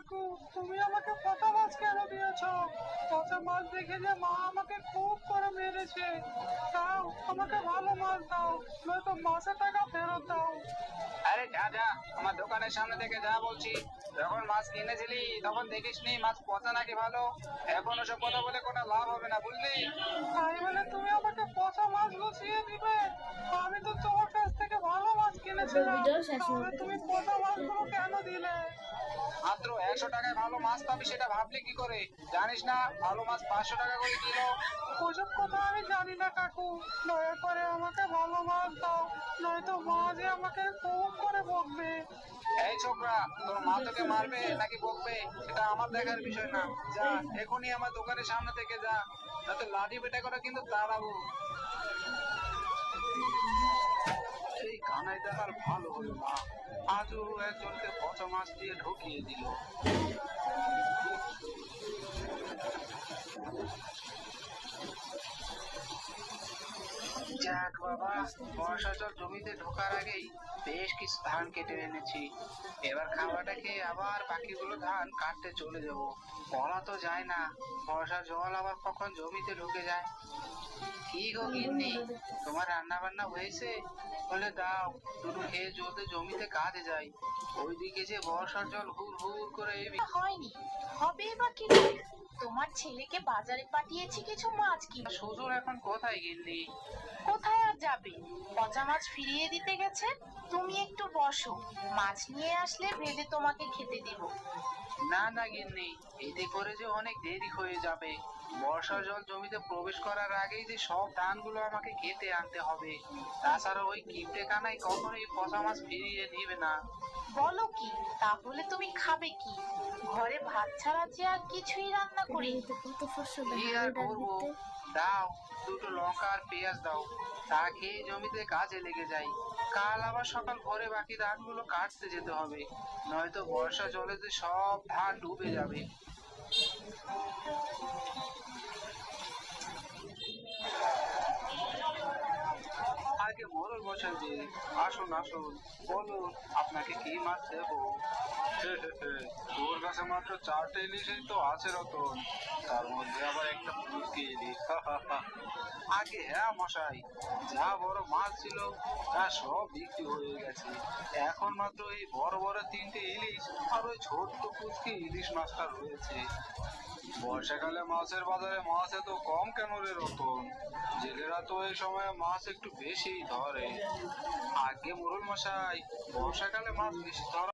কাকু, তুমি আমাকে পচা মাছ কেন দিয়েছো? পচা মাছ দেখে যে মা আমাকে খুব করে মেরেছে। দাও, আমাকে ভালো মাছ দাও, নয়তো মাছের টাকা ফেরত দাও। আরে যা যা, আমার দোকানের সামনে থেকে যা বলছি। যখন মাছ কিনেছিলি তখন দেখিসনি মাছ পচা নাকি ভালো? এখন ওসব কথা বলে কোনো লাভ হবে না, বুঝলি? তাই বলে তুমি আমাকে পচা মাছ লুচিয়ে দিবে? আমি তো তোমার কাছ থেকে ভালো মাছ কিনেছিলাম, তাহলে তুমি পচা মাছগুলো কেন দিলে? মাত্র 100 টাকায় ভালো মাছ পাবি সেটা ভাবলি কি করে? জানিস না ভালো মাছ 500 টাকা করে কিলো? ওসব কথা আমি জানি না কাকু, দয়া করে আমাকে ভালো মাছ দাও, নয়তো মা যে আমাকে খুব করে বকবে। এই ছোকরা, তোর মা তোকে মারবে নাকি বকবে এটা আমার দেখার বিষয় না। যা, এখনই আমার দোকানের সামনে থেকে যা, নয়তো লাঠি পেটা করে কিন্তু দাঁড়াবো। এই কানাইটা আমার ভালো হলো না, আজও একজনকে পচা মাছ দিয়ে ঢুকিয়ে দিল। যাক বাবা, বর্ষা জল জমিতে ঢোকার আগেই বেশ কিছু ধান কেটে এনেছি। এবার খাওয়াটা খেয়ে আবার বাকিগুলো ধান কাটতে চলে যাব। বলা তো যায় না বর্ষার জল আবার কখন জমিতে ঢুকে যায়। কি গো গিন্নি, তোমার রান্না বান্না হয়েছে? বলে দাও, দুটো খেয়ে জলদি জমিতে কাজে যাই। ওইদিকে যে বর্ষার জল হুর হুর করে হয়নি, হবে বা কি করে? তোমার ছেলেকে বাজারে পাঠিয়েছি কিছু মাছ কিনে। সুজন এখন কোথায় গিন্নি? কোথায় আর যাবে, পচা মাছ ফিরিয়ে দিতে গেছে। তুমি একটু বসো, মাছ নিয়ে আসলে ভেজে তোমাকে খেতে দিব। না না গিন্নি, এতে করে যে অনেক দেরি হয়ে যাবে। বর্ষার জল জমিতে প্রবেশ করার আগেই যে সব ধানগুলো আমাকে কেটে আনতে হবে। তাছাড়া ওই কিপটে কানাই কখনোই পচা মাছ ফিরিয়ে নিবে না। বলো কি, তাহলে তুমি খাবে কি? ঘরে ভাত ছাড়া যে আর কিছুই রান্না করি। কি আর করবো, দাও দুটো লঙ্কা আর পেঁয়াজ দাও, তা খেয়ে জমিতে কাজে লেগে যাই। কাল আবার সকাল ভোরে বাকি ধানগুলো কাটতে যেতে হবে, নয়তো বর্ষা জলে যে সব ধান ডুবে যাবে। আগে মোড়ল মশাই যে, আসুন আসুন, বলুন আপনাকে কি মাছ দেবো? তোর কাছে মাত্র 4টে ইলিশই তো আছে রতন, তার মধ্যে আবার একটা পুঁটি ইলিশ। আগে হ্যাঁ মশাই, যা বড় মাছ ছিল তা সব বিক্রি হয়ে গেছে। এখন মাত্র এই বড় বড় 3টে ইলিশ আর ওই ছোট্ট পুচকি ইলিশ মাছটা রয়েছে। বর্ষাকালে মাছের বাজারে মাছ এত কম কেন রে রতন? জেলেরা তো এই সময় মাছ একটু বেশিই ধরে। আগে মোড়ল মশাই, বর্ষাকালে মাছ বেশি ধরা